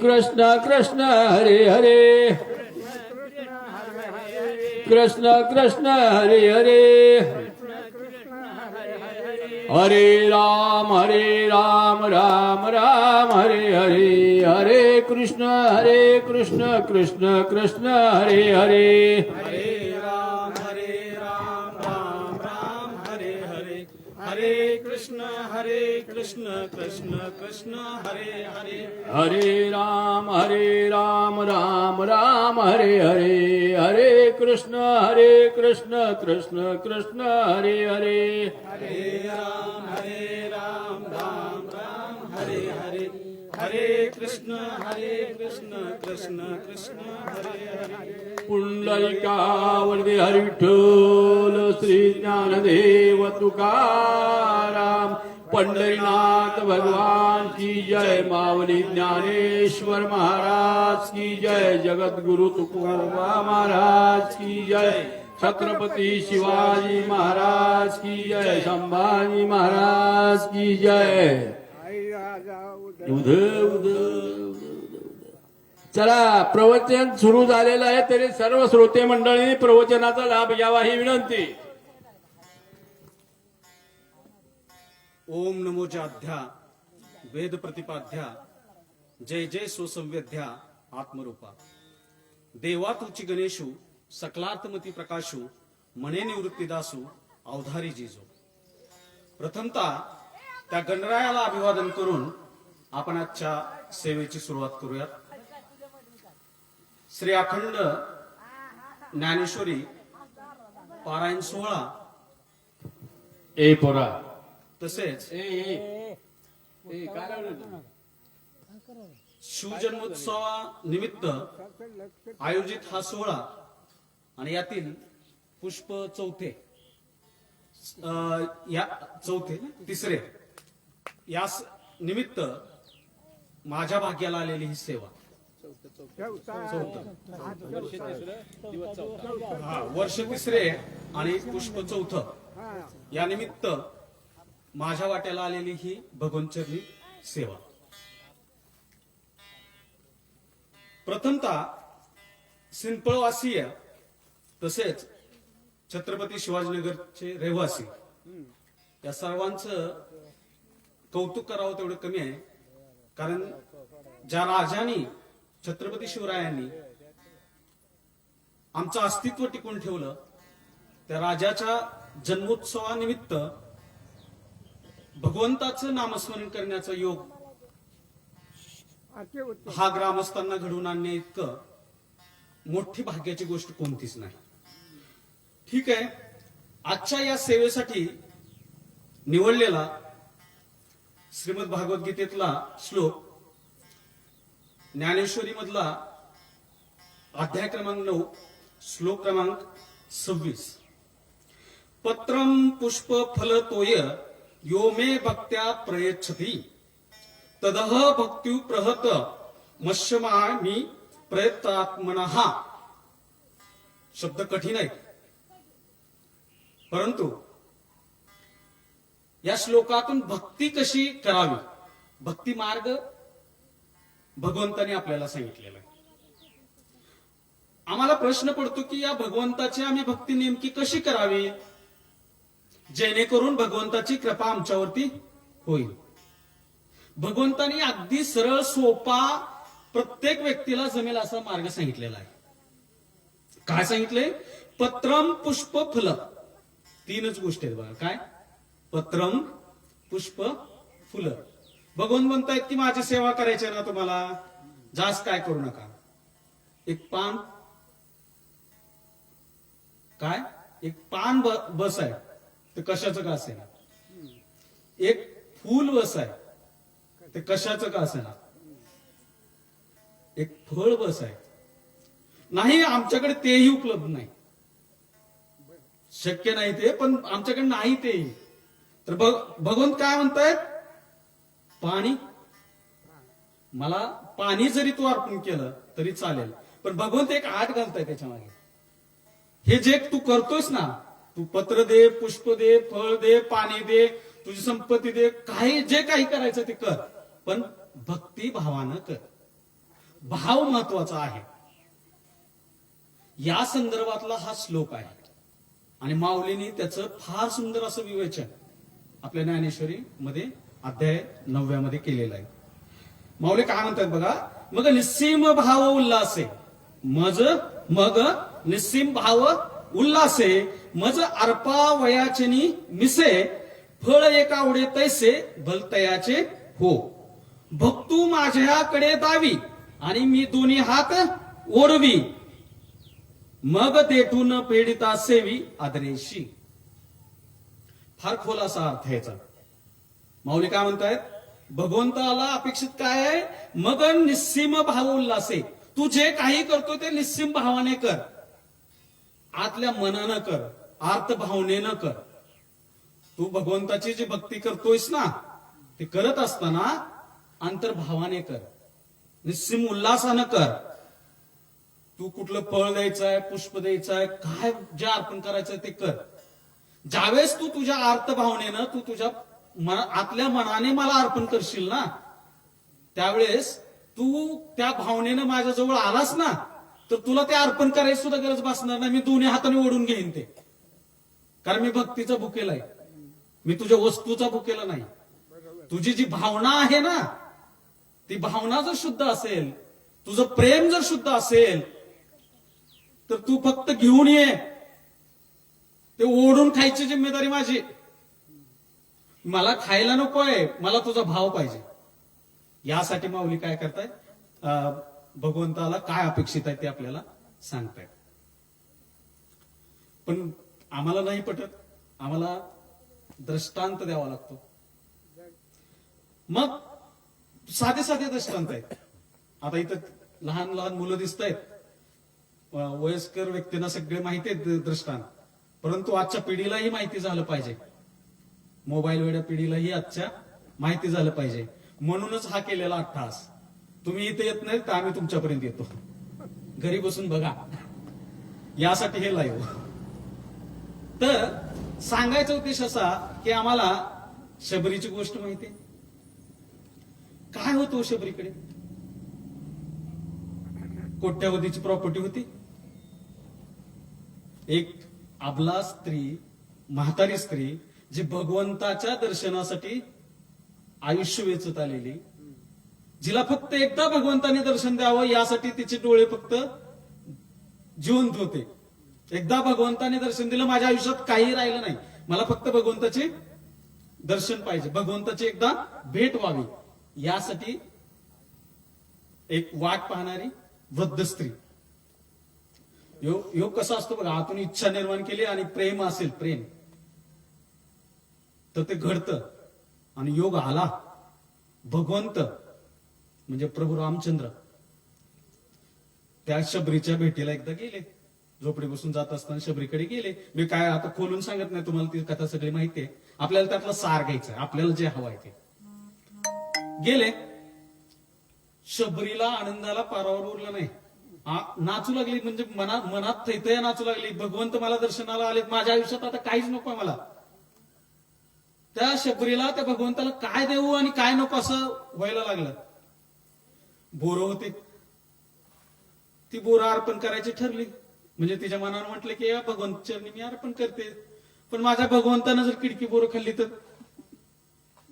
कृष्ण कृष्ण हरे हरे कृष्ण कृष्ण हरे हरे हरे राम राम राम हरे हरे हरे कृष्ण कृष्ण कृष्ण हरे हरे हरे राम राम राम हरे हरे हरे कृष्ण कृष्ण कृष्ण हरे हरे हरे राम राम राम हरे हरे हरे कृष्ण कृष्ण कृष्ण हरे हरे हरे राम राम राम हरे हरे हरे कृष्ण कृष्ण कृष्ण हरे हरे पुंडलिकावरती हरी विठ्ठल श्री ज्ञानदेव तुकाराम पंढरीनाथ भगवान की जय माऊली ज्ञानेश्वर महाराज की जय जगद्गुरु तुकोबा महाराज की जय छत्रपती शिवाजी महाराज की जय संभाजी महाराज की जय उधे उधे चला प्रवचन सुरू झालेलं आहे तरी सर्व श्रोते मंडळींनी प्रवचनाचा लाभ घ्यावा ही विनंती. ओम नमोजाध्या वेद प्रतिपाध्या जय जय सुसंवेद्या आत्मरूपा देवा तुची गणेशू सकलार्थमती प्रकाशू मने निवृत्तीदासू अवधारी जिजू. प्रथमतः त्या गणरायाला अभिवादन करून आपण आजच्या सेवेची सुरुवात करूयात. श्री अखंड ज्ञानेश्वरी पारायण सोहळा ए पोरा तसेच काय शिवजन्मोत्सवा निमित्त आयोजित हा सोहळा आणि यातील पुष्प चौथे तिसरे या निमित्त माझ्या भाग्याला आलेली ही सेवा वर्ष तिसरे आणि पुष्प चौथं या निमित्त माझ्या वाट्याला आलेली ही भगवंतचरणी सेवा. प्रथमतः सिंपळवासीय तसेच छत्रपती शिवाजीनगरचे रहिवासी या सर्वांचं कौतुक करावं तेवढं कमी आहे. कारण ज्या राजांनी छत्रपती शिवरायांनी आमचं अस्तित्व टिकून ठेवलं त्या राजाच्या जन्मोत्सवानिमित्त भगवंताचं नामस्मरण करण्याचा योग हा ग्रामस्थांना घडवून आणण्या इतकं मोठी भाग्याची गोष्ट कोणतीच नाही. ठीक आहे, आजच्या या सेवेसाठी निवडलेला श्रीमद भागवत गीतेतला श्लोक ज्ञानेश्वरी मधला अध्याय क्रमांक 9 श्लोक क्रमांक 26. पत्रम पुष्प फल तोय यो मे भक्त्या प्रयच्छति तदह भक्त्यु प्रहत मश्यमामि प्रयत्नात्मनः. शब्द कठीण आहेत परंतु या श्लोकातून भक्ती कशी करावी, भक्ती मार्ग भगवंताने आपल्याला सांगितलेला आहे. आम्हाला प्रश्न पडतो की या भगवंताची आम्ही भक्ती नेमकी कशी करावी जेणेकरून भगवंताची कृपा आमच्यावरती होईल. भगवंताने अगदी सरळ सोपा प्रत्येक व्यक्तीला जमेल असा मार्ग सांगितलेला आहे. काय सांगितलंय? पत्रम पुष्प फल. तीनच गोष्टी आहेत बघा. काय? पत्रम पुष्प फुल. भगवंत म्हणतायत की माझी सेवा करायची आहे ना तुम्हाला, जास्त काय करू नका. एक पान काय एक पान बस आहे ते कशाचं का असेना, एक फूल बस आहे ते कशाचं का असेना, एक फळ बस आहे नाही, आमच्याकडे तेही उपलब्ध नाही, शक्य नाही ते, पण आमच्याकडे नाही तेही. तर भगवंत काय म्हणतायत? पाणी, मला पाणी जरी तू अर्पण केलं तरी चालेल, पण भगवंत एक आठ घालताय त्याच्या मागे. हे जे तू करतोयस ना, तू पत्र दे, पुष्प दे, फळ दे, पाणी दे, तुझी संपत्ती दे, काही जे काही करायचं ते कर, पण भक्ती भावानं कर. भाव महत्वाचा आहे. या संदर्भातला हा श्लोक आहे आणि माऊलींनी त्याचं फार सुंदर असं विवेचन आपल्या ज्ञानेश्वरी मध्ये अध्याय 9 मध्ये केलेलं आहे. माऊली काय म्हणतात बघा, मग निस्सीम भाव उल्हासे मग निस्सीम भाव उल्हासे मज अर्पा वयाचनी मिसे फळ एक आवडे तैसे भलतयाचे हो. भक्तू माझ्याकडे दावी आणि मी दोन्ही हात ओढवी मग तेथून पीडिता सेवी आदरेशी. फार खोल असा अर्थ आहे याचा. माऊली काय म्हणतायत, भगवंताला अपेक्षित काय आहे, मग निस्सीम भाव उल्हासे. तू जे काही करतो ते निस्सीम भावाने कर, आतल्या मनानं कर, आर्त भावनेनं कर. तू भगवंताची जी भक्ती करतोयस ना, ते करत असताना अंतर्भावाने कर, निस्सीम उल्हासानं कर. तू कुठलं फळ द्यायचंय, पुष्प द्यायचंय, काय जे अर्पण करायचंय ते कर. ज्यावेळेस तू तुझ्या आर्त भावनेनं तू तुझ्या आतल्या मनाने मला अर्पण करशील ना, त्यावेळेस तू त्या भावनेनं माझ्याजवळ आलास ना, तर तुला ते अर्पण करायची सुद्धा गरज भासणार नाही. मी दोन्ही हाताने ओढून घेईन ते, कारण मी भक्तीचा भुकेला आहे, मी तुझ्या वस्तूचा भुकेला नाही. तुझी जी भावना आहे ना, ती भावना जर शुद्ध असेल, तुझं प्रेम जर शुद्ध असेल, तर तू फक्त घेऊन ये, ते ओढून खायची जिम्मेदारी माझी. मला खायला नकोय, मला तुझा भाव पाहिजे. यासाठी माऊली काय करताय, भगवंताला काय अपेक्षित आहे ते आपल्याला सांगतायत. पण आम्हाला नाही पटत, आम्हाला दृष्टांत द्यावा लागतो. मग साधे साधे दृष्टांत आहेत. आता इथं लहान लहान मुलं दिसत आहेत, वयस्कर व्यक्तींना सगळे माहिती आहेत दृष्टांत, परंतु आजच्या पिढीलाही माहिती झालं पाहिजे, मोबाईल वेड्या पिढीलाही आजच्या माहिती झालं पाहिजे. म्हणूनच हा केलेला अट्टहास. तुम्ही इथे येत नाही तर आम्ही तुमच्यापर्यंत येतो, घरी बसून बघा, यासाठी हे लाईव्ह. तर सांगायचा उद्देश असा की आम्हाला शबरीची गोष्ट माहिती आहे. काय होतो शबरीकडे, कोट्यावधीची प्रॉपर्टी होती. एक अबला स्त्री, म्हातारी स्त्री, जी भगवंताच्या दर्शनासाठी आयुष्य वेचत आलेली, जिला फक्त एकदा भगवंताने दर्शन द्यावं यासाठी तिचे डोळे फक्त जिवंत होते. एकदा भगवंताने दर्शन दिलं, माझ्या आयुष्यात काही राहिलं नाही, मला फक्त भगवंताचे दर्शन पाहिजे, भगवंताची एकदा भेट व्हावी, यासाठी एक वाट पाहणारी वृद्ध स्त्री. योग कसा असतो बघा, आतून इच्छा निर्माण केली आणि प्रेम असेल, प्रेम, तर ते घडतं. आणि योग आला, भगवंत म्हणजे प्रभू रामचंद्र त्या शबरीच्या भेटीला एकदा गेले. झोपडी बसून जात असताना शबरीकडे गेले. मी काय आता खोलून सांगत नाही, तुम्हाला ती कथा सगळी माहिती आहे. आपल्याला त्यातला सार घ्यायचा, आपल्याला जे हवं आहे ते. गेले, शबरीला आनंदाला पारावर उरलं नाही, नाचू लागली, म्हणजे मनात थैथया नाचू लागली. भगवंत मला दर्शनाला आले, माझ्या आयुष्यात आता काहीच नको मला. त्या शबरीला त्या भगवंताला काय देऊ आणि काय नको असं व्हायला लागलं. बोरं होते, ती बोरं अर्पण करायची ठरली. म्हणजे तिच्या मनानं म्हटलं की या भगवंत चरणी मी अर्पण करते, पण माझ्या भगवंतानं जर किडकी बोरं खाल्ली तर.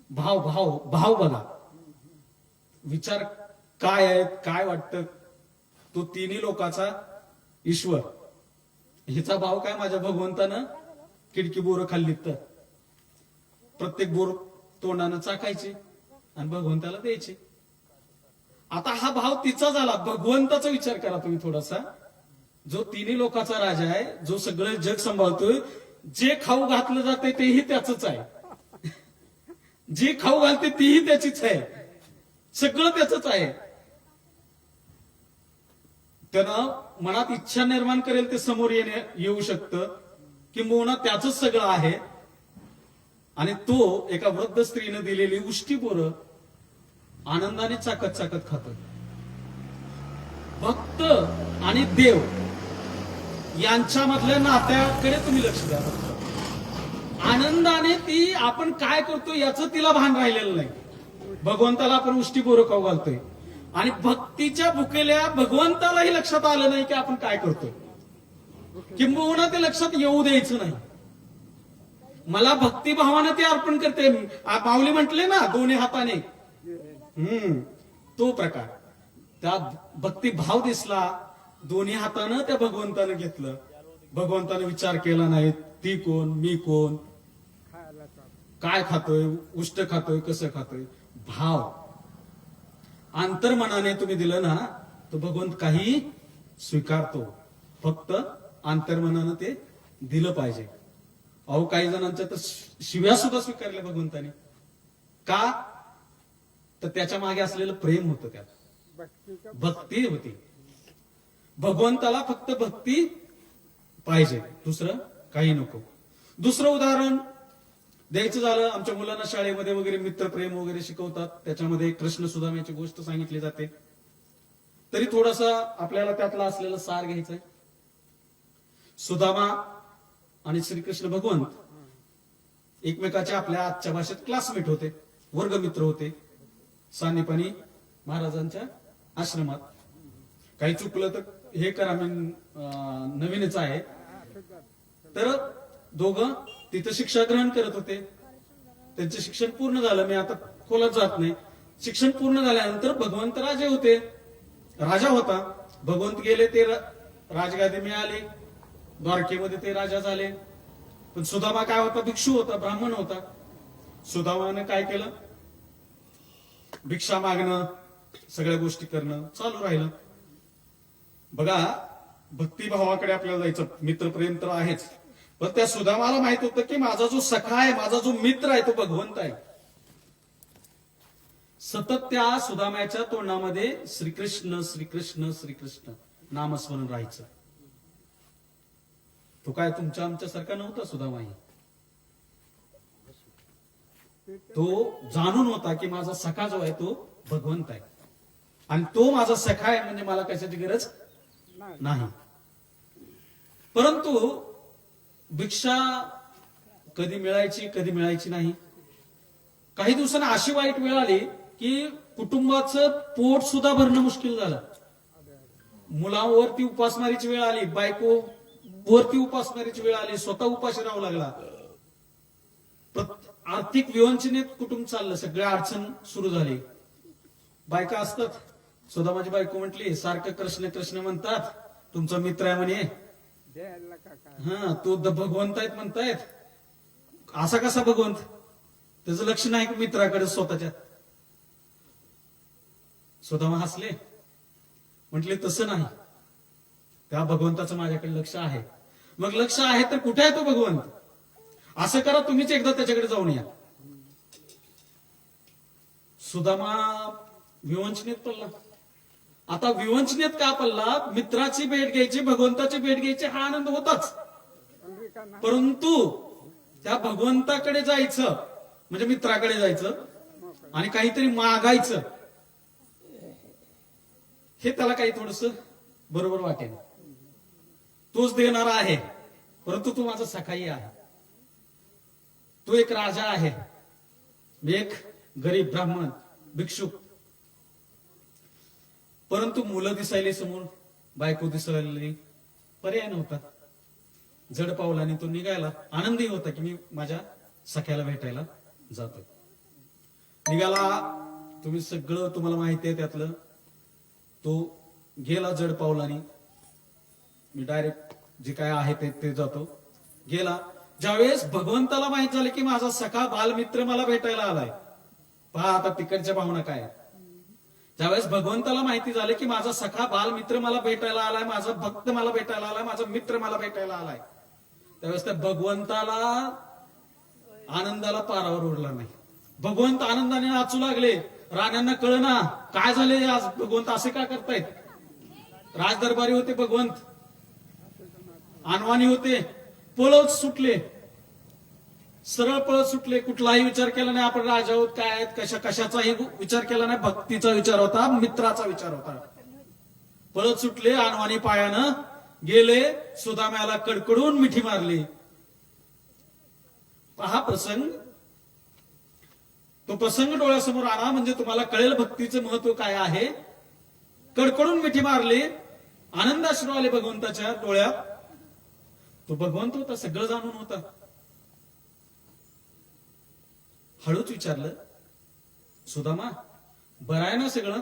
भाव भाव भाव बघा, विचार काय आहेत, काय वाटतं. तो तिन्ही लोकाचा ईश्वर, हिचा भाव काय, माझ्या भगवंतानं किडकी बोरं खाल्ली तर प्रत्येक बोर तोंडानं चाकायचे आणि भगवंताला द्यायचे. आता हा भाव तिचा झाला. भगवंताचा विचार करा तुम्ही थोडासा, जो तिन्ही लोकाचा राजा आहे, जो सगळं जग सांभाळतोय, जे खाऊ घातलं जाते तेही त्याच आहे, जी खाऊ घालते तीही त्याचीच आहे, सगळं त्याच आहे. त्यानं मनात इच्छा निर्माण करेल ते समोर येऊ शकतं, किंबहुना त्याच सगळं आहे. आणि तो एका वृद्ध स्त्रीने दिलेली उष्टी बोरं आनंदाने चाकत चाकत खातो. भक्त आणि देव यांच्यामधल्या नात्याकडे तुम्ही लक्ष द्या. आनंदाने ती आपण काय करतो याचं तिला भान राहिलेलं नाही. भगवंताला आपण उष्टी बोरं खाऊ घालतोय, आणि भक्तीच्या भुकेल्या भगवंतालाही लक्षात आलं नाही की आपण काय करतोय, किंबहुना ते लक्षात येऊ द्यायचं नाही. मला भक्तिभावानं ते अर्पण करते. माऊली म्हटले ना दोन्ही हाताने, तो प्रकार. त्या भक्तिभाव दिसला, दोन्ही हातानं त्या भगवंतानं घेतलं. भगवंतानं विचार केला नाही ती कोण मी कोण, काय खातोय, उष्ट खातोय, कसं खातोय. भाव अंतर्मनाने तुम्ही दिलं ना तर भगवंत काही स्वीकारतो. फक्त अंतर्मनानं ते दिलं पाहिजे. अहो काही जणांच्या तर शिव्या सुद्धा स्वीकारल्या भगवंताने. का तर त्याच्या मागे असलेलं प्रेम होतं, त्यात भक्ती होती. भगवंताला फक्त भक्ती पाहिजे, दुसरं काही नको. दुसरं उदाहरण द्यायचं झालं, आमच्या मुलांना शाळेमध्ये वगैरे मित्रप्रेम वगैरे शिकवतात, त्याच्यामध्ये कृष्ण सुदाम्याची गोष्ट सांगितली जाते. तरी थोडासा आपल्याला त्यातला असलेलं सार घ्यायचंय. सुदामा आणि श्रीकृष्ण भगवंत एकमेकाच्या आपल्या आजच्या भाषेत क्लासमेट होते, वर्गमित्र होते. सानेपानी महाराजांच्या आश्रमात. काही चुकलं तर हे करा, मी नवीनच आहे. तर दोघं तिथं शिक्षा ग्रहण करत होते. त्यांचं शिक्षण पूर्ण झालं. मी आता खोलात जात नाही. शिक्षण पूर्ण झाल्यानंतर भगवंत राजे होते, राजा होता. भगवंत गेले, ते राजगादी मिळाली, द्वारकेमध्ये ते राजा झाले. पण सुदामा काय होता, भिक्षू होता, ब्राह्मण होता. सुदामाने काय केलं, भिक्षा मागणं, सगळ्या गोष्टी करणं चालू राहिलं. बघा, भक्तिभावाकडे आपल्याला जायचं. मित्रप्रेम तर आहेच, पण त्या सुदामाला माहित होतं की माझा जो सखा आहे, माझा जो मित्र आहे, तो भगवंत आहे. सतत त्या सुदामाच्या तोंडामध्ये श्रीकृष्ण श्रीकृष्ण श्रीकृष्ण नामस्मरण राहायचं. तो काय तुमच्या आमच्यासारखा नव्हता सुदामाही. तो जाणून होता की माझा सखा जो आहे तो भगवंत आहे, आणि तो माझा सखा आहे म्हणजे मला कशाची गरज नाही. परंतु भिक्षा कधी मिळायची कधी मिळायची नाही. काही दिवसांनी अशी वाईट वेळ आली की कुटुंबाचं पोट सुद्धा भरणं मुश्किल झालं. मुलावरती उपासमारीची वेळ आली, बायको वरती उपासमारीची वेळ आली, स्वतः उपाशी राहावं लागला. आर्थिक विवंचनेत कुटुंब चाललं, सगळ्या अडचण सुरू झाली. बायका असतात, सुद्धा माझी बायको म्हटली, सारखं कृष्ण कृष्ण म्हणतात, तुमचा मित्र आहे म्हणे, हा तो भगवंत आहेत म्हणतायत. असा कसा भगवंत, त्याचं लक्ष नाही मित्राकडे स्वतःच्या. स्वतः हसले, म्हटले तसं नाही, त्या भगवंताचं माझ्याकडे लक्ष आहे. मग लक्ष आहे तर कुठे आहे तो भगवंत? असं करा, तुम्हीच एकदा त्याच्याकडे जाऊन या. सुदामा विवंचनेत पडला. आता विवंचनेत का पडला? मित्राची भेट घ्यायची, भगवंताची भेट घ्यायची, हा आनंद होताच. परंतु त्या भगवंताकडे जायचं म्हणजे मित्राकडे जायचं आणि काहीतरी मागायचं, हे त्याला काही थोडस बरोबर वाटेल. तोच देणारा आहे, परंतु तो माझा सखाई आहे. तो एक राजा आहे, मी एक गरीब ब्राह्मण भिक्षुक. परंतु मुलं दिसायली समोर, बायको दिसायली, पर्याय नव्हता. जड पावलाने तो निघायला. आनंदी होता की मी माझ्या सख्याला भेटायला जातो. निघाला, तुम्ही सगळं तुम्हाला माहिती आहे त्यातलं. तो गेला जड पावलाने, मी डायरेक्ट जे काय आहे ते जातो. गेला. ज्यावेळेस भगवंताला माहित झालं की माझा सखा बालमित्र मला भेटायला आलाय, पहा आता तिकडच्या भावना काय. ज्यावेळेस भगवंताला माहिती झालं की माझा सखा बालमित्र मला भेटायला आलाय, माझा भक्त मला भेटायला आलाय, माझा मित्र मला भेटायला आलाय, त्यावेळेस त्या भगवंताला आनंदाला पारावर उरला नाही. भगवंत आनंदाने नाचू लागले. राण्यांना कळना काय झाले, आज भगवंत असे का करतायत. राजदरबारी होते भगवंत, अनवाणी होते, पळत सुटले, सरळ पळत सुटले. कुठलाही विचार केला नाही आपण राजा आहोत काय आहेत, कशाचाही विचार केला नाही. भक्तीचा विचार होता, मित्राचा विचार होता. पळत सुटले, अनवाणी पायानं गेले, सुदाम्याला कडकडून मिठी मारली. पहा प्रसंग, तो प्रसंग डोळ्यासमोर आणा म्हणजे तुम्हाला कळेल भक्तीचं महत्व काय आहे. कडकडून मिठी मारली, आनंदाश्रू आले भगवंताच्या डोळ्यात. तो भगवंत होता, सगळं जाणून होता. हळूच विचारलं, सुदामा बरं आहे ना सगळं?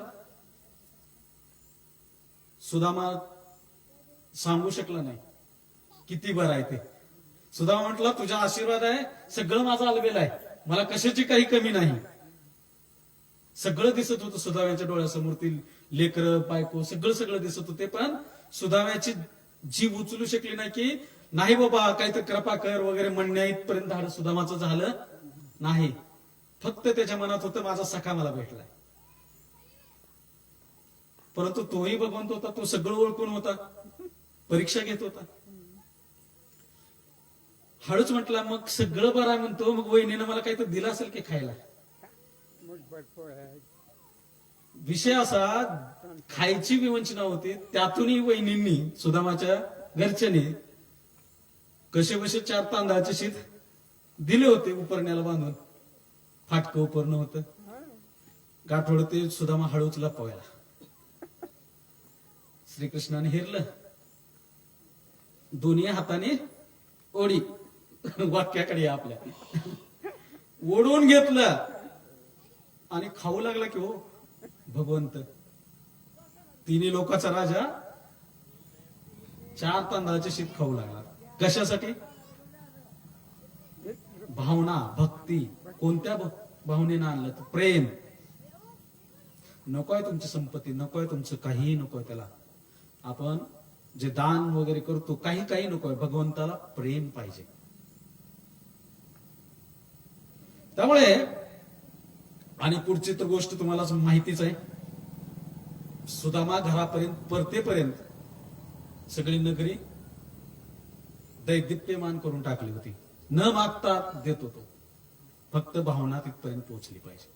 सुदामा सांगू शकला नाही किती बरं आहे ते. सुदामा म्हटला, तुझा आशीर्वाद आहे, सगळं माझं अलबेल आहे, मला कशाची काही कमी नाही. सगळं दिसत होतं सुदाम्याच्या डोळ्यासमोर, ती लेकरं बायको सगळं सगळं दिसत होते. पण सुदाम्याची जीभ उचलू शकली नाही की नाही बाबा काहीतरी कृपा कर वगैरे म्हणण्या इथपर्यंत धाडस सुदामाचं झालं नाही. फक्त त्याच्या मनात होतं, माझा सखा मला भेटलाय. परंतु तोही भगवंत होता, तो सगळं ओळखून होता, परीक्षा घेत होता. हळूच म्हटला, मग सगळं बरं आहे म्हणतो, मग वहिनीनं मला काहीतरी दिलं असेल की खायला. विषय असा, खायची विवंचना होती, त्यातूनही वहिनींनी सुदामाच्या घरच्याने कसे बसे 4 तांदळाचे शीत दिले होते उपरण्याला बांधून. फाटकं उपरणं होतं, गाठोड ते सुदामा हळूच लपवायला. श्रीकृष्णाने हेरलं, दोन्ही हाताने ओढी वाक्याकडे आपल्या ओढून घेतलं आणि खाऊ लागला की हो भगवंत. तिन्ही लोकांचा राजा 4 तांदळाचे शीत खाऊ लागला. कशासाठी? भावना, भक्ती. कोणत्या भावनेनं आणलं? तर प्रेम. नकोय तुमची संपत्ती, नकोय तुमचं काहीही नकोय त्याला. आपण जे दान वगैरे करतो काही काही नकोय, भगवंताला प्रेम पाहिजे. त्यामुळे आणि पुढची तर गोष्ट तुम्हाला माहितीच आहे. सुदामा घरापर्यंत परतेपर्यंत सगळी नगरी दैदिप्यमान करून टाकली होती. न मागता देत होतो, फक्त भावना तिथपर्यंत पोहोचली पाहिजे.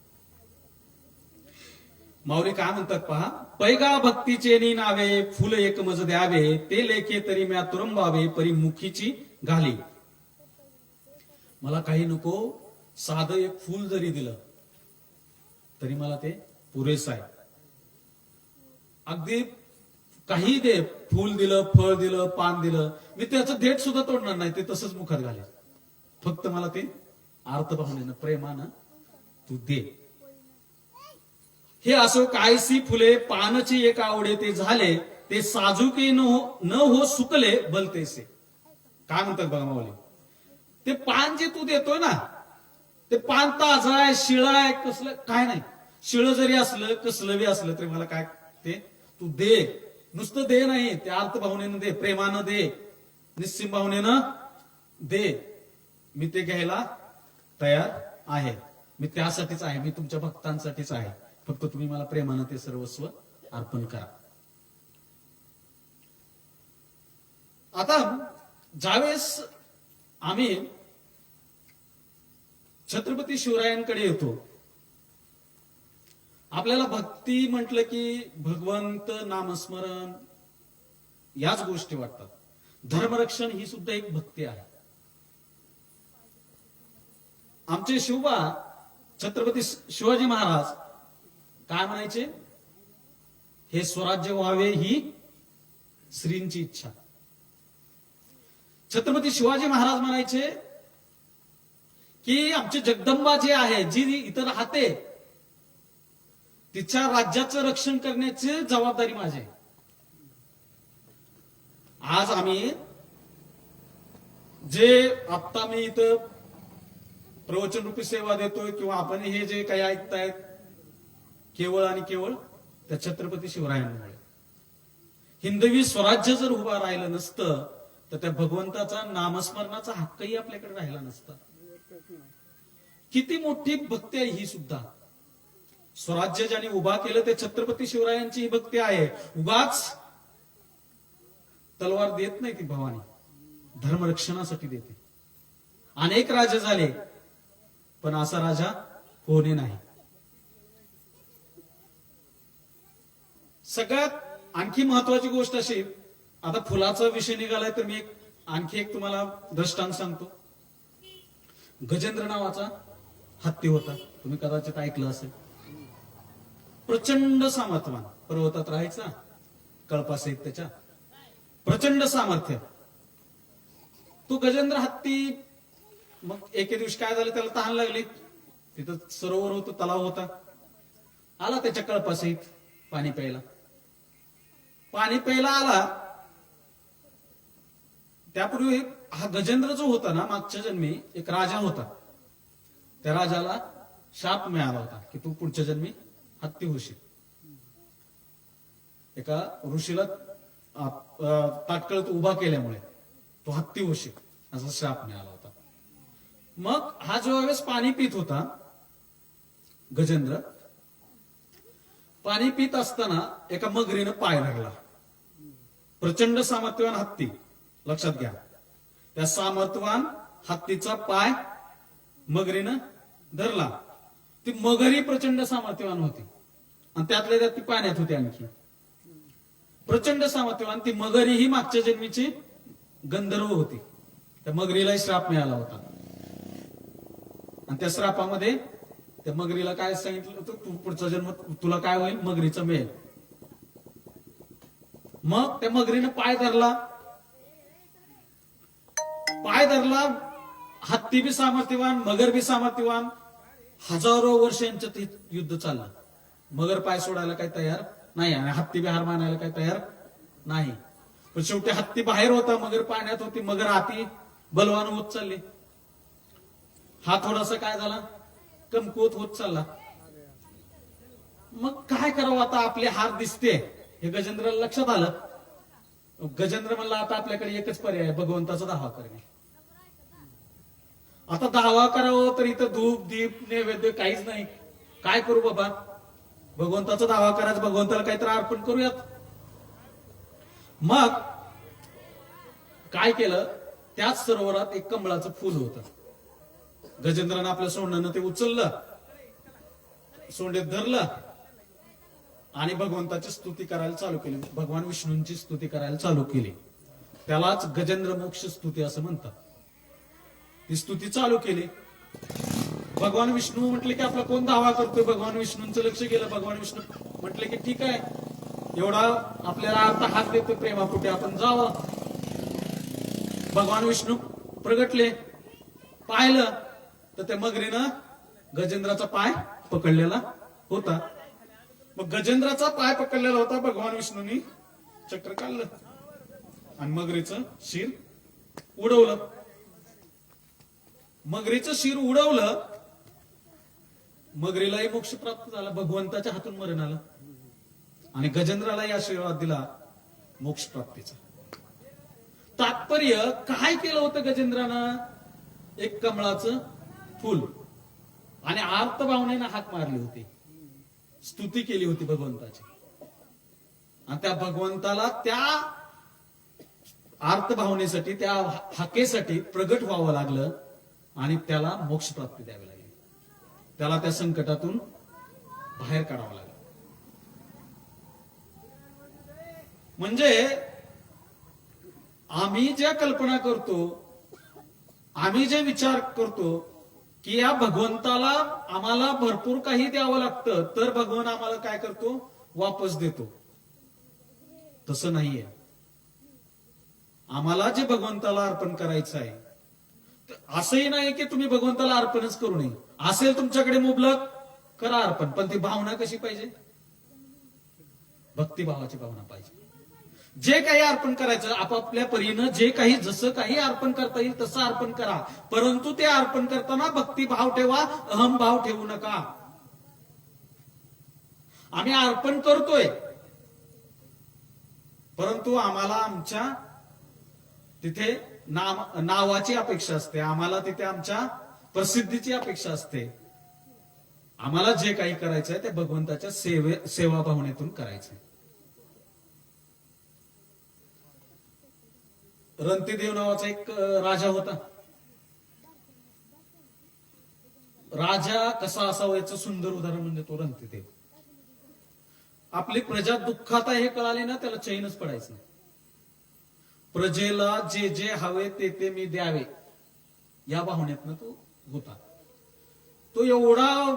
माऊली काय म्हणतात पहा, पैगा भक्तीचे नी नावे, फुल एक मज द्यावे, ते लेखे तरी म्या तुरंबावे, परी मुखीची घाली. मला काही नको, साधं एक फूल जरी दिलं तरी मला ते पुरेसं आहे. अगदी काही दे, फूल दिलं, फळ दिलं, पान दिलं, मी त्याचं देठ सुद्धा तोडणार नाही, ते तसंच मुखात घालेल. फक्त मला ते अर्थभावनेनं, प्रेमानं तू दे. हे असो कायसी फुले पानची एक आवडे, ते झाले ते साजुकी न हो सुकले भलतेसे. काय म्हणतात बघा माऊली, ते पान जे तू देतोय ना, ते पान ताजं आहे, शिळं आहे, कसलं काय नाही. शिळं जरी असलं, कसलं बी असलं तरी मला काय, ते तू दे. नुसतं दे नाही, त्या अर्थभावनेनं दे, प्रेमानं दे, निश्चित भावनेनं दे. मी ते घ्यायला तयार आहे. मी त्यासाठीच आहे, मी तुमच्या भक्तांसाठीच आहे. फक्त तुम्ही मला प्रेमानं ते सर्वस्व अर्पण करा. आता ज्यावेळेस आम्ही छत्रपती शिवरायांकडे येतो, आपल्याला भक्ती म्हटलं की भगवंत, नामस्मरण याच गोष्टी वाटतात. धर्मरक्षण ही सुद्धा एक भक्ती आहे. आमचे शिवबा छत्रपती शिवाजी महाराज काय म्हणायचे, हे स्वराज्य व्हावे ही श्रींची इच्छा. छत्रपती शिवाजी महाराज म्हणायचे की आमची जगदंबा जी आहे, जी इतर राहते, तिच्या राज्याचं रक्षण करण्याची जबाबदारी माझी. आज आम्ही जे आता मी इथं प्रवचन रूपी सेवा देतोय किंवा आपण हे जे काही ऐकतायत, केवळ आणि केवळ त्या छत्रपती शिवरायांमुळे. हिंदवी स्वराज्य जर उभा राहिलं नसतं तर त्या भगवंताचा नामस्मरणाचा हक्कही आपल्याकडे राहिला नसता. किती मोठी भक्ती आहे ही सुद्धा. स्वराज्य ज्याने उभा केलं ते छत्रपती शिवरायांची ही भक्ती आहे. उगाच तलवार देत नाही ती भवानी, धर्मरक्षणासाठी देते. अनेक राजे झाले पण असा राजा होणे नाही. सगळ्यात आणखी महत्वाची गोष्ट अशी, आता फुलाचा विषय निघालाय तर मी आणखी एक तुम्हाला दृष्टांत सांगतो. गजेंद्र नावाचा हत्ती होता, तुम्ही कदाचित ऐकलं असेल. प्रचंड सामर्थ्यवान, पर्वतात राहायचा, कळपासहित त्याच्या प्रचंड सामर्थ्य. तो गजेंद्र हत्ती मग एके दिवशी काय झालं, त्याला तहान लागली. तिथं सरोवर होतं, तलाव होता. आला त्याच्या कळपासहित पाणी प्यायला. पाणी प्यायला आला. त्यापूर्वी हा गजेंद्र जो होता ना, मागच्या जन्मी एक राजा होता. त्या राजाला शाप मिळाला होता की तू पुढच्या जन्मी हत्ती होशील. एका ऋषीला ताटकळत उभा केल्यामुळे तो हत्ती होशील असा शाप मिळाला होता. मग हा जो वेळेस पाणी पित होता गजेंद्र, पाणी पित असताना एका मगरीनं पाय धरला. प्रचंड सामर्थ्यवान हत्ती, लक्षात घ्या. त्या सामर्थ्यवान हत्तीचा पाय मगरीनं धरला. ती मगरी प्रचंड सामर्थ्यवान होती आणि त्यातल्या त्यात ती पाण्यात होती. आणखी प्रचंड सामर्थ्यवान ती मगरी ही मागच्या जन्मीची गंधर्व होती. त्या मगरीला श्राप मिळाला होता आणि त्या श्रापामध्ये त्या मगरीला काय सांगितलं होतं, तू पुढचा जन्म तुला काय होईल, मगरीचा मिळेल. मग त्या मगरीनं पाय धरला. पाय धरला. हत्ती बी सामर्थ्यवान, मगर बी सामर्थ्यवान. हजारो वर्ष यांच्यात युद्ध चाललं. मगर पाय सोडायला काही तयार नाही आणि हत्ती बी हार मानायला काही तयार नाही. पण शेवटी हत्ती बाहेर होता, मगर पाण्यात होती. मगर हाती बलवान होत चालली. हा थोडासा काय झाला, कमकुवत होत चालला. मग काय करावं आता, आपले हार दिसते हे गजेंद्राला लक्षात आलं. गजेंद्र म्हणला आता आपल्याकडे एकच पर्याय आहे, भगवंताचा दावा करणे. आता दावा करावं तर इथं धूप दीप नैवेद्य काहीच नाही. काय करू बाबा, भगवंताचा दावा करायचा, भगवंताला काहीतरी अर्पण करूयात. मग काय केलं, त्याच सरोवरात एक कमळाचं फुल होतं. गजेंद्रानं आपल्या सोंडानं ते उचललं, सोंडेत धरलं आणि भगवंताची स्तुती करायला चालू केली. भगवान विष्णूंची स्तुती करायला चालू केली. त्यालाच गजेंद्र मोक्ष स्तुती असं म्हणतात. ती स्तुती चालू केली. भगवान विष्णू म्हटले की आपला कोण दावा करतोय, भगवान विष्णूंचं लक्ष गेलं. भगवान विष्णू म्हटले की ठीक आहे, एवढा आपल्याला आता हात देतोय प्रेमापुटे, आपण जावं. भगवान विष्णू प्रगटले. पाहिलं तर त्या मगरीनं गजेंद्राचा पाय पकडलेला होता. मग गजेंद्राचा पाय पकडलेला होता. भगवान विष्णूंनी चक्र काढलं आणि मगरीचं शिर उडवलं. मगरीचं शिर उडवलं. मगरीलाही मोक्ष प्राप्त झाला, भगवंताच्या हातून मरण आलं आणि गजेंद्रालाही आशीर्वाद दिला मोक्ष प्राप्तीचा. तात्पर्य काय केलं होतं गजेंद्रानं, एक कमळाचं फुल आणि आर्त भावनेनं हाक मारली होती, स्तुती केली होती भगवंताची. आणि त्या भगवंताला त्या आर्त भावनेसाठी, त्या हाकेसाठी प्रगट व्हावं लागलं आणि त्याला मोक्ष प्राप्ती द्यावी लागली. त्याला त्या संकटातून बाहेर काढावं लागलं. म्हणजे आम्ही ज्या कल्पना करतो, आम्ही जे विचार करतो की या भगवंताला आम्हाला भरपूर काही द्यावं लागतं तर भगवान आम्हाला काय करतो, वापस देतो. तसं नाहीये. आम्हाला जे भगवंताला अर्पण करायचं आहे, असंही नाही की तुम्ही भगवंताला अर्पणच करू नये. असेल तुमच्याकडे मुबलक, करा अर्पण, पण ती भावना कशी पाहिजे, भक्तिभावाची भावना पाहिजे. जे काही अर्पण करायचं आपापल्या परीनं, जे काही जसं काही अर्पण करता येईल तसं अर्पण करा, परंतु ते अर्पण करताना भक्तिभाव ठेवा, अहमभाव ठेवू नका. आम्ही अर्पण करतोय परंतु आम्हाला आमच्या तिथे नावाची अपेक्षा असते, आम्हाला तिथे आमच्या प्रसिद्धीची अपेक्षा असते. आम्हाला जे काही करायचंय ते भगवंताच्या सेवा भावनेतून करायचंय. रंतीदेव नावाचा एक राजा होता. राजा कसा असावा याचं सुंदर उदाहरण म्हणजे तो रंतीदेव. आपली प्रजा दुःखात आहे हे कळाले ना, त्याला चैनच पडायचं नाही. प्रजेला जे जे हवे ते ते मी द्यावे या भावनेतनं तो होता. तो एवढा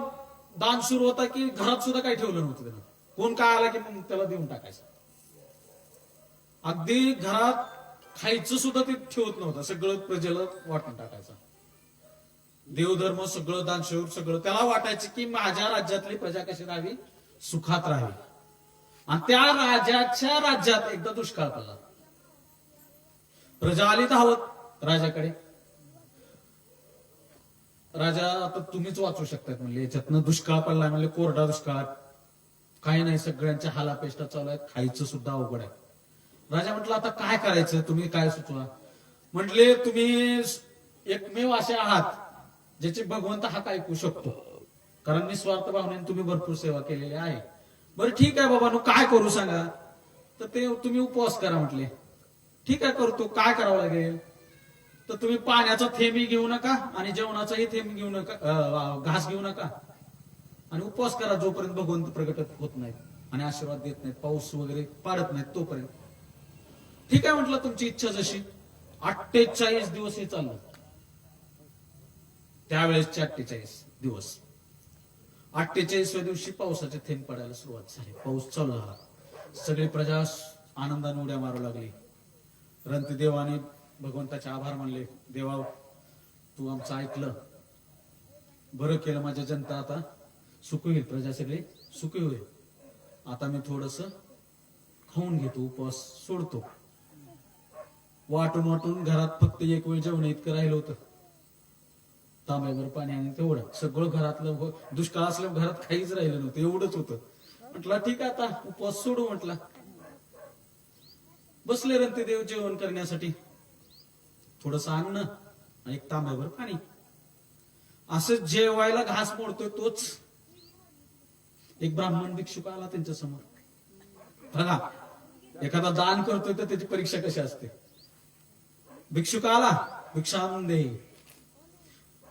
दानशूर होता की घरात सुद्धा काही ठेवलं नव्हतं त्यानं. कोण काय आला की मग त्याला देऊन टाकायचं. अगदी घरात खायचं सुद्धा ते ठेवत नव्हतं, सगळं प्रजेला वाटून टाकायचं. देवधर्म सगळं, दानशूर सगळं त्याला वाटायचं की माझ्या राज्यातली प्रजा कशी राहावी, सुखात राहावी. आणि त्या राजाच्या राज्यात एकदा दुष्काळ पडला. प्रजा आली धावत राजाकडे. राजा आता तुम्हीच वाचू शकतात म्हणले, याच्यातनं दुष्काळ पडलाय म्हणले, कोरडा दुष्काळ, काही नाही, सगळ्यांच्या हालापेष्टा चालू आहेत, खायचं सुद्धा अवघड आहे. राजा म्हटलं आता काय करायचं, तुम्ही काय सुचवा. म्हटले तुम्ही एकमेव असे आहात ज्याचे भगवंत हाक ऐकू शकतो, कारण निस्वार्थ भावनेने तुम्ही भरपूर सेवा केलेली आहे. बरं ठीक आहे बाबा, काय करू सांगा. तर ते तुम्ही उपवास करा म्हटले. ठीक आहे करतो. काय करावं लागेल. तर तुम्ही पाण्याचा थेंबही घेऊ नका आणि जेवणाचाही थेंब घेऊ नका, घास घेऊ नका, आणि उपवास करा जोपर्यंत भगवंत प्रगट होत नाहीत आणि आशीर्वाद देत नाहीत, पाऊस वगैरे पाडत नाहीत तोपर्यंत. ठीक आहे म्हटलं, तुमची इच्छा जशी. 48 दिवस हे चाललं. त्यावेळेसचे 48 दिवस. 48व्या दिवशी पावसाचे थेंब पडायला सुरुवात झाली. पाऊस चालू झाला. सगळी प्रजा आनंदाने उड्या मारू लागली. रंतदेवाने भगवंताचे आभार मानले. देवा, तू आमचं ऐकलं, बरं केलं, माझ्या जनता आता सुखी होईल, प्रजा सगळी सुखी होईल. आता मी थोडस खाऊन घेतो, उपवास सोडतो. वाटून वाटून घरात फक्त एक वेळ जेवण इतकं राहिलं होतं. तांब्यावर पाणी आणि तेवढं सगळं घरातलं, दुष्काळ असल्यावर घरात काहीच राहिलं नव्हतं, एवढंच होतं. म्हटलं ठीक आहे, आता उपवास सोडू म्हटला. बसले रंतदेव जेवण करण्यासाठी. थोडस अन्न आणि एक तांब्यावर पाणी. असं जेवायला घास मोडतोय तोच एक ब्राह्मण भिक्षुक आला त्यांच्या समोर. बघा, एखादा दान करतोय तर त्याची परीक्षा कशी असते. भिक्षुक आला, भिक्षा दे,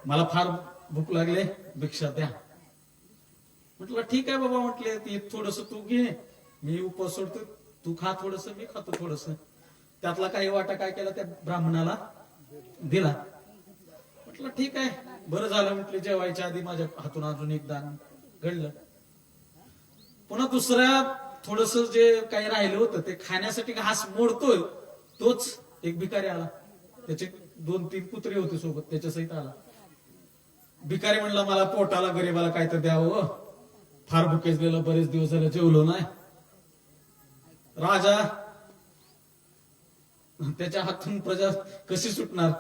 मला फार भूक लागले, भिक्षा द्या. म्हटलं ठीक आहे बाबा, म्हटले ती थोडस तू घे, मी उपवास सोडतो, तू खा थोडस, मी खातो थोडस. त्यातला काही वाटा काय केला, त्या ब्राह्मणाला दिला. म्हटलं ठीक आहे, बरं झालं म्हटले, जेवायच्या आधी माझ्या हातून अजून एक दान घडलं. पुन्हा दुसऱ्या थोडस जे काही राहिलं होतं ते खाण्यासाठी घास मोडतोय तोच एक भिकारी आला. त्याचे 2-3 कुत्रे होते सोबत, त्याच्या सहित आला. भिकारी म्हणला, मला पोटाला गरीबाला काय तर द्यावं, फार भुकेजलेलं, बरेच दिवस झाले जेवलो नाही. राजा त्याच्या हातून प्रजा कशी सुटणार,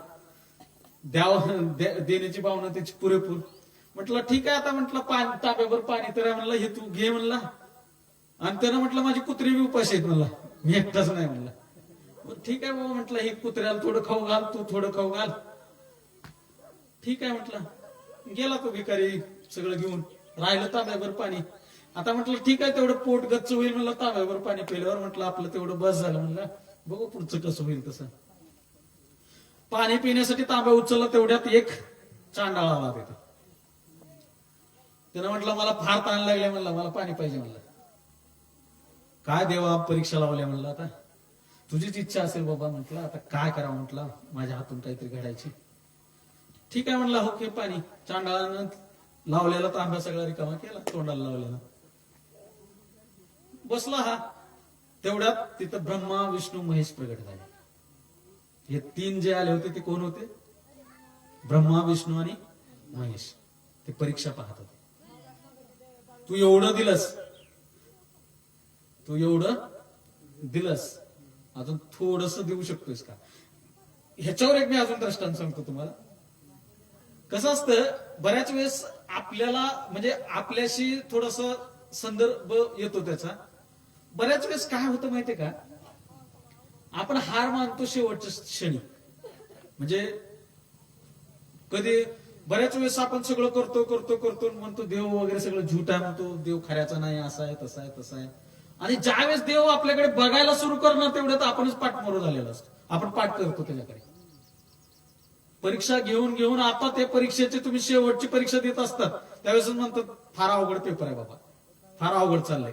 देण्याची भावना त्याची पुरेपूर. म्हटलं ठीक आहे, आता म्हटलं पाणी, तांब्यावर पाणी तर आहे म्हणलं, हे तू घे म्हणला. आणि त्यानं म्हटलं माझी कुत्री बी उपाशी आहेत म्हणला, मी एकटाच नाही म्हणला. ठीक आहे बाबा म्हटलं, हे कुत्र्याला थोडं खाऊ घाल, तू थोडं खाऊ घाल. ठीक आहे म्हटलं. गेला तो भिकारी सगळं घेऊन. राहिलं तांब्यावर पाणी. आता म्हटलं ठीक आहे, तेवढं पोट गच्च होईल म्हणलं तांब्यावर पाणी पिल्यावर. म्हटलं आपलं तेवढं बस झालं म्हणलं, बघू पुढचं कसं होईल तसं. पाणी पिण्यासाठी तांब्या उचलला, तेवढ्यात एक चांडाळ आला तिथं. त्यानं म्हटलं मला फार ताण लागले म्हणलं, मला पाणी पाहिजे म्हणलं. काय देवा परीक्षा लावल्या म्हणलं, आता तुझीच इच्छा असेल बाबा म्हटलं, आता काय करावं म्हटलं, माझ्या हातून काहीतरी घडायची. ठीक आहे म्हणलं, हो घे पाणी. चांडाळानं लावलेला तांब्या सगळा रिकामा केला, तोंडाला लावलेला. बसला हा. तेवढ्यात तिथं ब्रह्मा, विष्णू, महेश प्रगट झाले. हे 3 जे आले होते ते कोण होते? ब्रह्मा, विष्णू आणि महेश. ते परीक्षा पाहत होते. तू एवढं दिलंस, अजून थोडस देऊ शकतोयस का? ह्याच्यावर एक मी अजून दृष्टांत सांगतो तुम्हाला. कसं असतं, बऱ्याच वेळेस आपल्याला म्हणजे आपल्याशी थोडस संदर्भ येतो त्याचा. बऱ्याच वेळेस काय होतं माहितीये का, आपण हार मानतो शेवटच्या क्षणी. म्हणजे कधी बऱ्याच वेळेस आपण सगळं करतो म्हणतो देव वगैरे सगळं झूट आहे म्हणतो, देव खऱ्याचा नाही, असा आहे तसा आहे तसा आहे. आणि ज्यावेळेस देव आपल्याकडे बघायला सुरू करणार तेवढ्यात आपणच पाठमोर झालेला असतो. आपण पाठ करतो त्याच्याकडे. परीक्षा घेऊन आता ते परीक्षेचे तुम्ही शेवटची परीक्षा देत असतात त्यावेळेस म्हणतात फार अवघड पेपर आहे बाबा, फार अवघड चाललंय.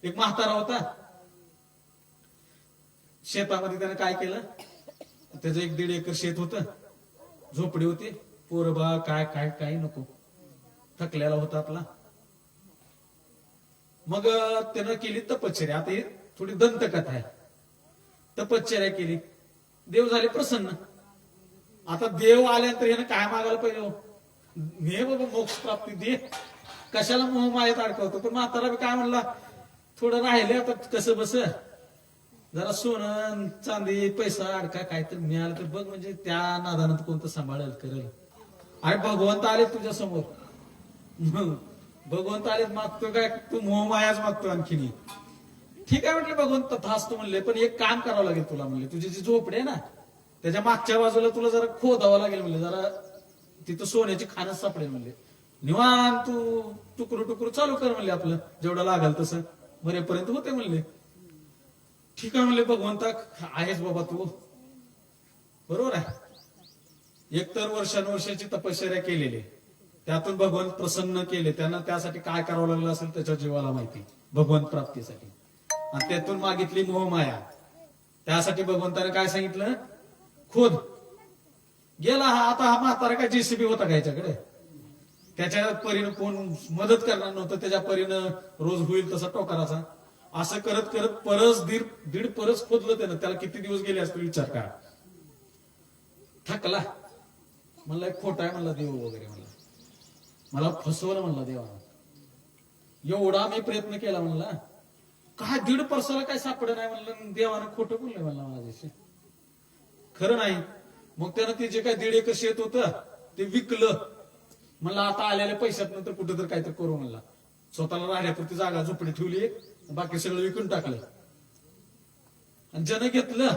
एक म्हातारा होता शेतामध्ये, त्याने काय केलं, त्याचं 1-1.5 एकर शेत होतं, झोपडी होती, पोरं बा काय काय काही नको, थकलेला होता आपला. मग त्यानं केली तपश्चर्या. आता ही थोडी दंतकथा आहे. तपश्चर्या केली, देव झाले प्रसन्न. आता देव आल्यानंतर यानं काय मागायला पाहिजे? हे बाबा मोक्ष प्राप्ती दे, कशाला मोहमायेत अडकवतो. पण म्हातारा बी काय म्हणला, थोडं राहिले आता कसं बस, जरा सोनं चांदी पैसा अडका काय तर मिळालं तर बघ, म्हणजे त्या नादानं कोणतं सांभाळेल करेल. अरे भगवंत आले तुझ्या समोर, भगवंत आले, मागतो काय तू मोहमायाच मागतो आणखीन. ठीक आहे म्हटलं भगवंत तथास्तु म्हणले, पण एक काम करावं लागेल तुला म्हणले, तुझी जी झोपडी आहे ना त्याच्या मागच्या बाजूला तुला जरा खोदावं लागेल म्हणले, जरा तिथं सोन्याची खाणच सापडेल म्हणले. निवांत तू टुकरू टुकरू चालू कर म्हणले, आपलं जेवढं लागल तसं मरेपर्यंत होते म्हणले. ठीक आहे म्हणले, भगवंता आहेस बाबा तू, बरोबर आहे. एकतर वर्षानुवर्षाची तपश्चर्या केलेली, त्यातून भगवंत प्रसन्न केले. त्यांना त्यासाठी काय करावं लागलं असेल त्याच्या जीवाला माहिती, भगवंत प्राप्तीसाठी. आणि त्यातून मागितली मोहमाया. त्यासाठी भगवंताने काय सांगितलं, खोद. गेला हा. आता हा म्हातारा काय जेसीबी होता का याच्याकडे? त्याच्या परीनं कोण मदत करणार नव्हतं, त्याच्या परीनं रोज होईल तसा टोकाराचा. असं करत करत परस दीड परस खोदलं त्यानं. त्याला किती दिवस गेले असतील विचार करा. थकला, म्हणला एक खोटा आहे म्हणला देव वगैरे, म्हणला मला फसवलं म्हणला देवानं, एवढा मी प्रयत्न केला म्हणला, काय 1.5 परसाला काय सापड नाही म्हणलं, देवानं खोटं बोललंय म्हणला माझ्याशी, खरं नाही. मग त्यानं ते जे काय 1.5 एकर शेत होतं ते विकलं. म्हणला आता आलेल्या पैशात नंतर कुठं तर काहीतरी करू म्हणला. स्वतःला राहण्यापुरती जागा झोपडी ठेवली, बाकी सगळं विकून टाकलं. आणि ज्यानं घेतलं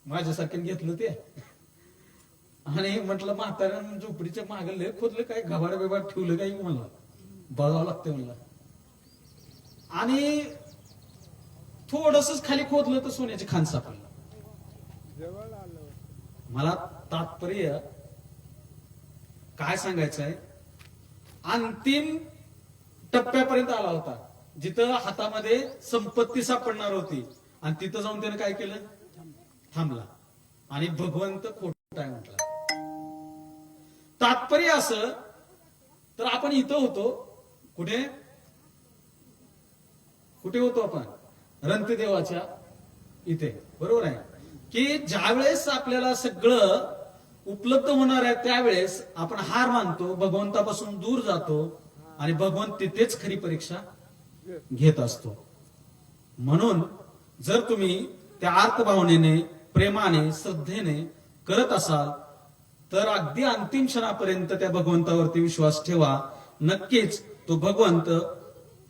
माझ्यासारख्यानं घेतलं ते, आणि म्हटलं म्हाताऱ्यानं झोपडीच्या मागं लय खोदलं, काय घबाड बिबाड ठेवलं काय म्हणला, बघावं लागतं म्हणला. आणि थोडस खाली खोदलं तर सोन्याची खान सापडलं. मला तात्पर्य काय सांगायचंय, अंतिम टप्प्यापर्यंत आला होता, जिथं हातामध्ये संपत्ती सापडणार होती. आणि तिथं जाऊन त्याने काय केलं, थांबला. आणि भगवंत खोटा आहे म्हटला. तात्पर्य असं, तर आपण इथं होतो, कुठे कुठे होतो आपण, रंतदेवाच्या इथे, बरोबर आहे की ज्यावेळेस आपल्याला सगळं उपलब्ध होणार आहे त्यावेळेस आपण हार मानतो, भगवंतापासून दूर जातो, आणि भगवंत तिथेच खरी परीक्षा घेत असतो. म्हणून जर तुम्ही त्या आर्तभावनेने, प्रेमाने, श्रद्धेने करत असाल तर अगदी अंतिम क्षणापर्यंत त्या भगवंतावरती विश्वास ठेवा. नक्कीच तो भगवंत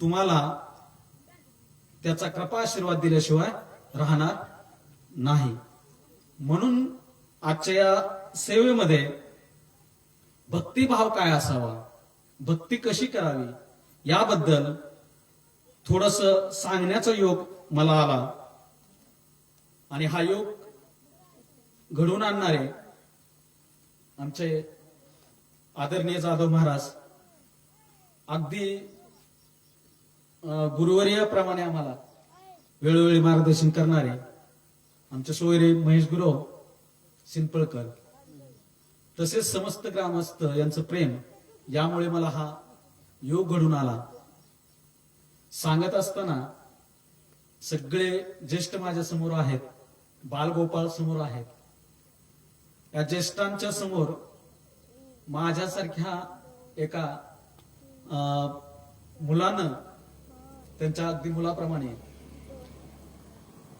तुम्हाला त्याचा कृपा आशीर्वाद दिल्याशिवाय राहणार नाही. म्हणून आजच्या या सेवेमध्ये भक्तिभाव काय असावा, भक्ती कशी करावी, याबद्दल थोडस सांगण्याचा योग मला आला. आणि हा योग घडवून आणणारे आमचे आदरणीय जाधव महाराज, अगदी गुरुवर्याप्रमाणे आम्हाला वेळोवेळी मार्गदर्शन करणारे आमचे सोयरे महेश गुरव सिंपळकर, तसेच समस्त ग्रामस्थ यांचं प्रेम, यामुळे मला हा योग घडून आला. सांगत असताना सगळे ज्येष्ठ माझ्या समोर आहेत, बालगोपाळ समोर आहेत. या ज्येष्ठांच्या समोर माझ्यासारख्या एका मुलानं, त्यांच्या अगदी मुलाप्रमाणे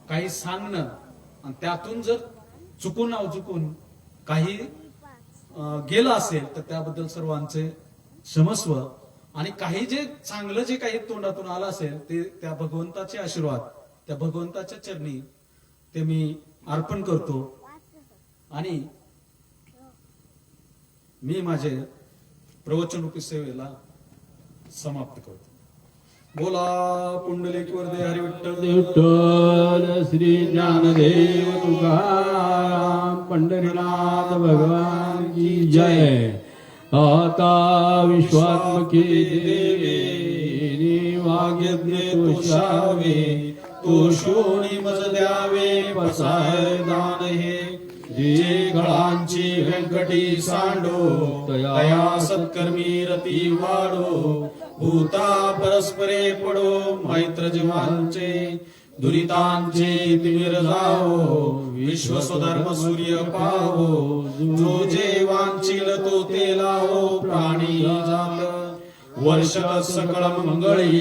काही सांगणं, आणि त्यातून जर चुकून अवचुकून काही गेलं असेल तर त्याबद्दल सर्वांचे क्षमस्व. आणि काही जे चांगलं जे काही तोंडातून आलं असेल ते त्या भगवंताचे आशीर्वाद, त्या भगवंताच्या चरणी ते मी अर्पण करतो. आणि मी माझे प्रवचनरूपी सेवेला समाप्त करतो. बोला पुंडलिक वरदे हरी विठ्ठल विठ्ठल श्री ज्ञानदेव तुकाराम पंढरीनाथ भगवान की जय. आता विश्वात्मके देवी वाग्यज्ञ तोषावे, तोषोणी मज द्यावे पसाय दान हे. जे गळांची व्यंकटी सांडो, तया सत्कर्मी रती वाढो. भूता परस्परे पडो मैत्र जीवांचे दुरितांचे तिमिर जावो विश्व स्वधर्म सूर्य पावो जो जे वांछील तो ते लावो प्राणी जात वर्ष सकळ मंगळी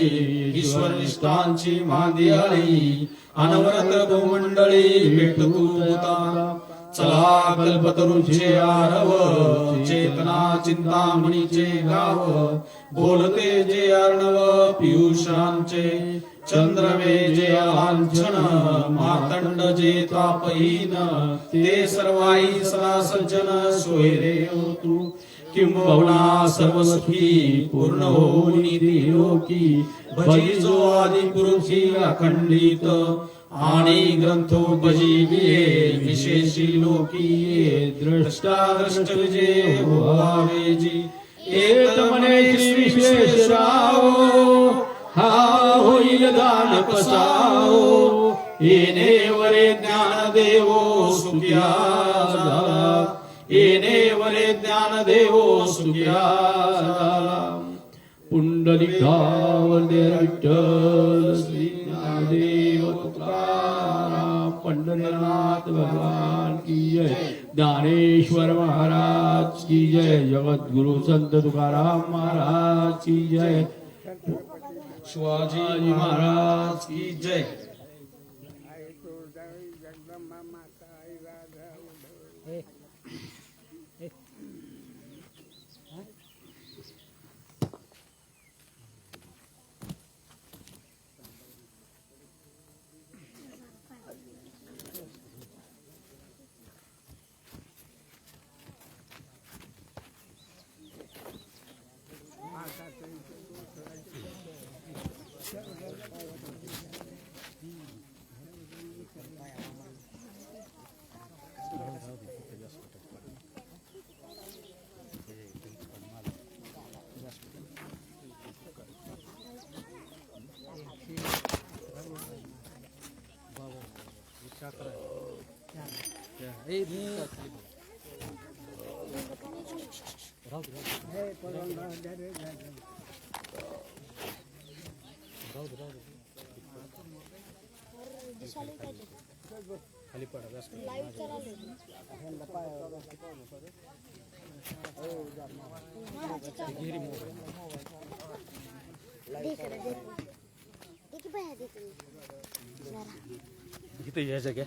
ईश्वर निष्ठांची मांदियाळी अनवरत भूमंडळी भेटतू भूता चला कल्पतरूचे आरव चेतना चिंतामणीचे गाव बोलते जे अर्णव पियुषांचे चंद्रमे जे लांछन मातंड जे तापहीन ते सर्वाई सदा सज्जन सोयरे तू किंबहुना सर्वसुखी पूर्ण होऊनी लोकी भजी जो आदि पुरुषी अखंडित आणि ग्रंथोपजी विशेषी लोकी द्रष्टा द्रष्ट विजय व्हावेजी एक मने श्री विश्वेश्वराव हा होईल दान पसाओ येणे वरे ज्ञान देवो सुखिया झाला येणे वरे ज्ञान देवो सुखिया झाला पुंडलिकावंदे विठ्ठल श्री ज्ञानदेव तुकाराम पंढरीनाथ भगवान की जय ज्ञानेश्वर महाराज की जय जगद्गुरु संत तुकाराम महाराज की जय शिवाजी महाराज की जय इथे यायचं काय